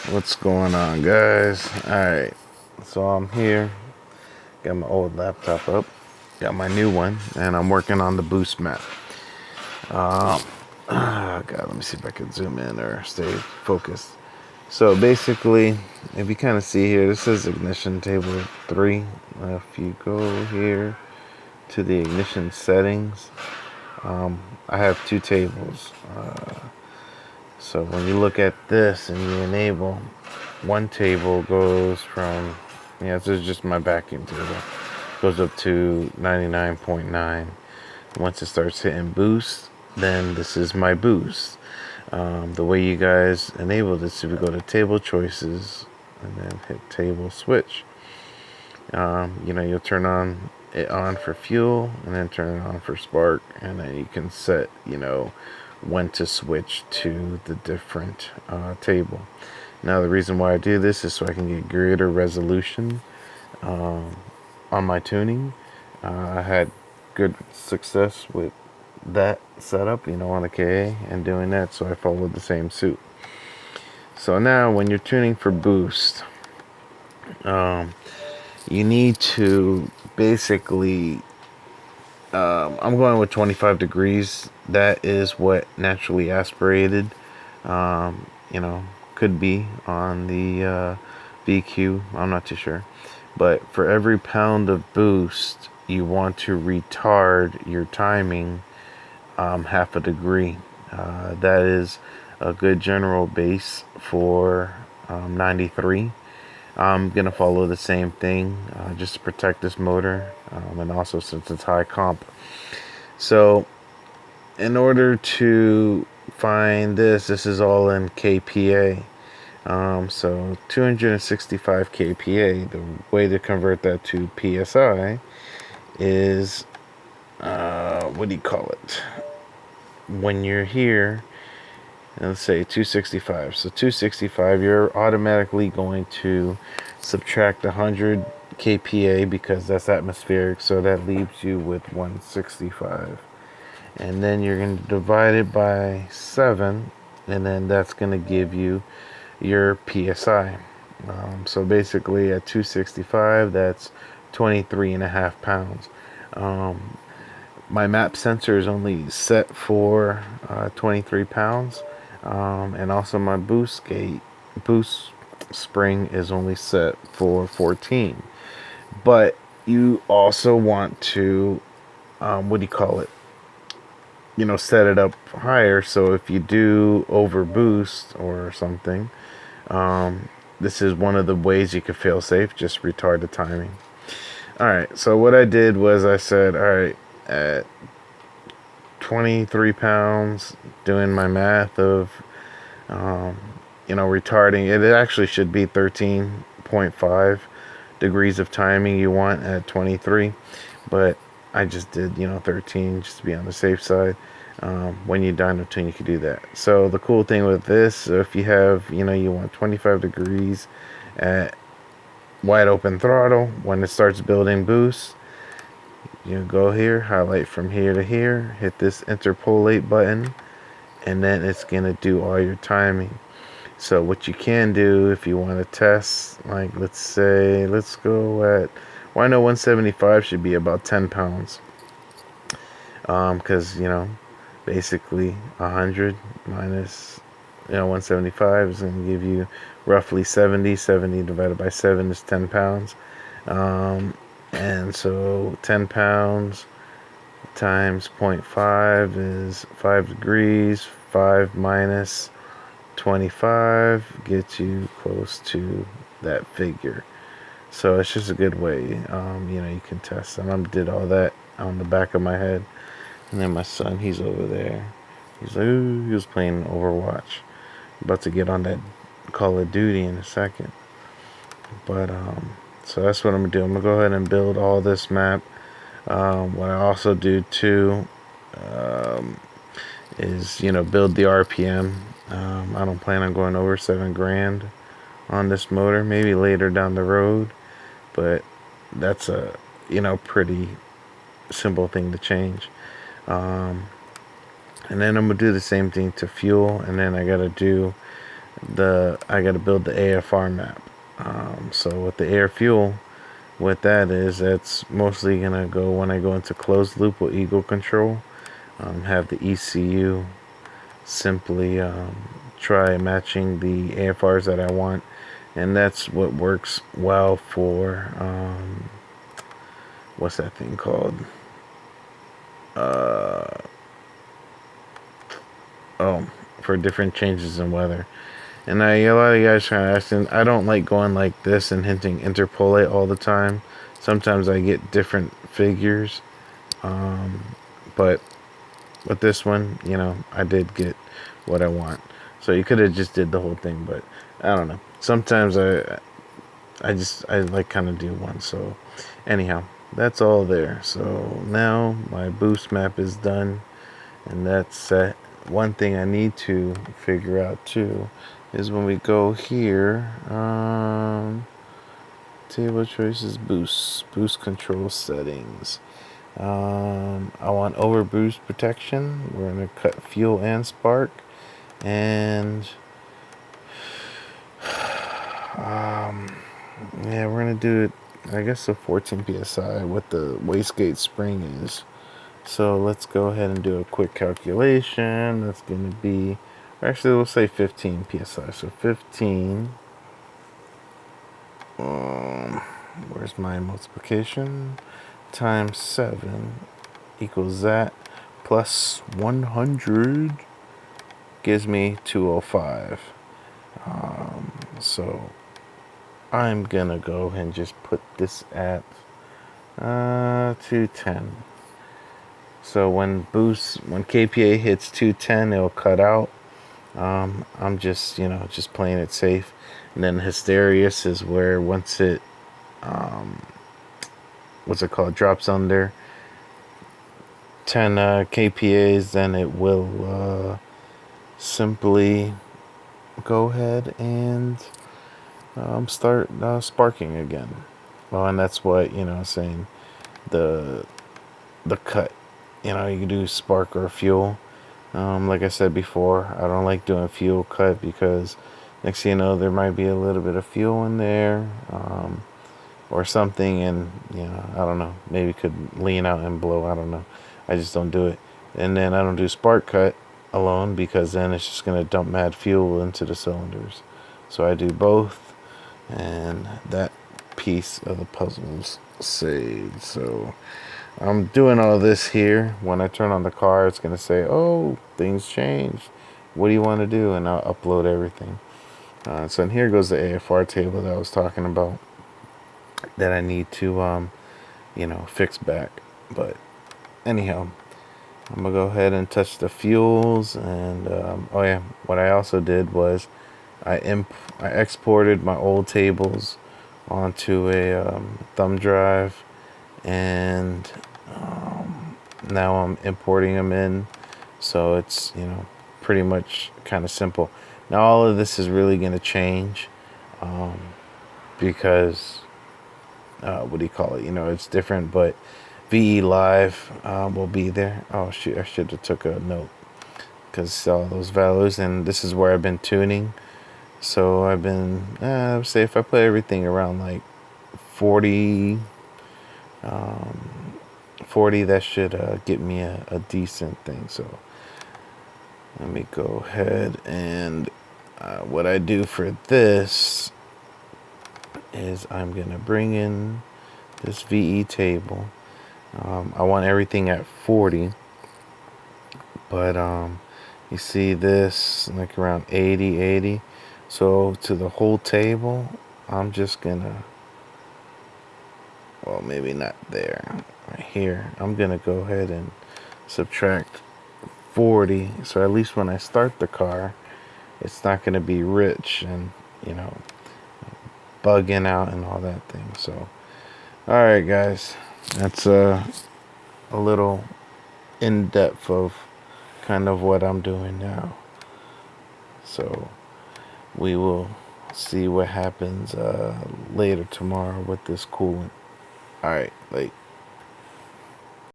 What's going on, guys? Alright, so I'm here. Got my old laptop up, got my new one, and I'm working on the boost map. God, let me see if I can zoom in or stay focused. So basically, if you kind of see here, this is ignition table 3. If you go here to the ignition settings, I have 2 tables. So when you look at this and you enable, one table goes from, this is just my vacuum table, goes up to 99.9. Once it starts hitting boost, then this is my boost. The way you guys enable this, if you go to table choices and then hit table switch, you'll turn it on for fuel and then turn it on for spark, and then you can set, when to switch to the different table. Now the reason why I do this is so I can get greater resolution on my tuning. I had good success with that setup, on the KA and doing that, so I followed the same suit. So now when you're tuning for boost, you need to basically, I'm going with 25 degrees. That is what naturally aspirated, could be on the VQ. I'm not too sure. But for every pound of boost, you want to retard your timing half a degree. That is a good general base for 93. I'm going to follow the same thing just to protect this motor, and also since it's high comp. So in order to find this is all in kPa. So 265 kPa, the way to convert that to PSI is, what do you call it? When you're here, let's say 265. So 265, you're automatically going to subtract 100 kPa because that's atmospheric, so that leaves you with 165. And then you're going to divide it by 7, and then that's going to give you your PSI. So basically at 265, that's 23 and a half pounds. My map sensor is only set for 23 pounds. And also my boost spring is only set for 14. But you also want to, set it up higher. So if you do over boost or something, this is one of the ways you could fail safe, just retard the timing. Alright, so what I did was I said, alright, at 23 pounds, doing my math of, retarding, it actually should be 13.5 degrees of timing you want at 23, but I just did, 13 just to be on the safe side. When you dyno tune, you can do that. So the cool thing with this, if you have, you want 25 degrees at wide open throttle, when it starts building boost, you go here, highlight from here to here, hit this interpolate button, and then it's going to do all your timing. So what you can do if you want to test, like let's go at, well, I know 175 should be about 10 pounds. Because, basically 100 minus, 175 is going to give you roughly 70. 70 divided by 7 is 10 pounds. And so 10 pounds times 0.5 is 5 degrees. 5 minus 25 gets you close to that figure. So it's just a good way, you can test. And I did all that on the back of my head. And then my son, he's over there. He's like, ooh, he was playing Overwatch. About to get on that Call of Duty in a second. But, so that's what I'm going to do. I'm going to go ahead and build all this map. What I also do, too, is, build the RPM. I don't plan on going over 7 grand on this motor. Maybe later down the road. But that's a, pretty simple thing to change. And then I'm going to do the same thing to fuel. And then I got to do I got to build the AFR map. So with the air fuel, what that is, that's mostly gonna go when I go into closed loop with Eagle Control. Have the ECU simply try matching the AFRs that I want, and that's what works well for what's that thing called? Uh, oh, for different changes in weather. And a lot of you guys kind of asking, I don't like going like this and hinting interpolate all the time. Sometimes I get different figures, but with this one, I did get what I want. So you could have just did the whole thing, but I don't know. Sometimes I like kind of do one. So anyhow, that's all there. So now my boost map is done, and that's set. One thing I need to figure out too is when we go here, table choices, boost control settings. I want overboost protection. We're gonna cut fuel and spark, and yeah, we're gonna do it. I guess a 14 psi what the wastegate spring is. So let's go ahead and do a quick calculation. That's gonna be, actually we'll say 15 psi. So 15. Where's my multiplication? Times 7 equals that plus 100 gives me 205. So I'm gonna go ahead and just put this at 210. So when KPA hits 210, it'll cut out. I'm just just playing it safe. And then Hysterius is where once it what's it called, drops under 10 kPAs, then it will simply go ahead and start sparking again. Well, and that's what saying the cut. You can do spark or fuel. Like I said before, I don't like doing fuel cut because next thing you know, there might be a little bit of fuel in there, or something, and I don't know, maybe it could lean out and blow. I don't know. I just don't do it. And then I don't do spark cut alone because then it's just gonna dump mad fuel into the cylinders. So I do both, and that piece of the puzzle's saved. So I'm doing all this here. When I turn on the car, it's gonna say, "Oh, things changed. What do you want to do?" And I'll upload everything. So and here goes the AFR table that I was talking about that I need to fix back. But anyhow, I'm gonna go ahead and touch the fuels. And oh yeah, what I also did was I exported my old tables onto a thumb drive, and now I'm importing them in. So it's pretty much kind of simple. Now all of this is really going to change because what do you call it? It's different, but VE Live will be there. Oh shoot, I should have took a note because all those values, and this is where I've been tuning. So I've been say if I put everything around like 40, 40, that should get me a decent thing. So let me go ahead and what I do for this is I'm gonna bring in this VE table. I want everything at 40, but you see this like around 80. So to the whole table, I'm just gonna, well, maybe not there, right here. I'm gonna go ahead and subtract 40, so at least when I start the car, it's not gonna be rich and bugging out and all that thing. So all right guys, that's a little in depth of kind of what I'm doing now. So we will see what happens later tomorrow with this coolant. All right, like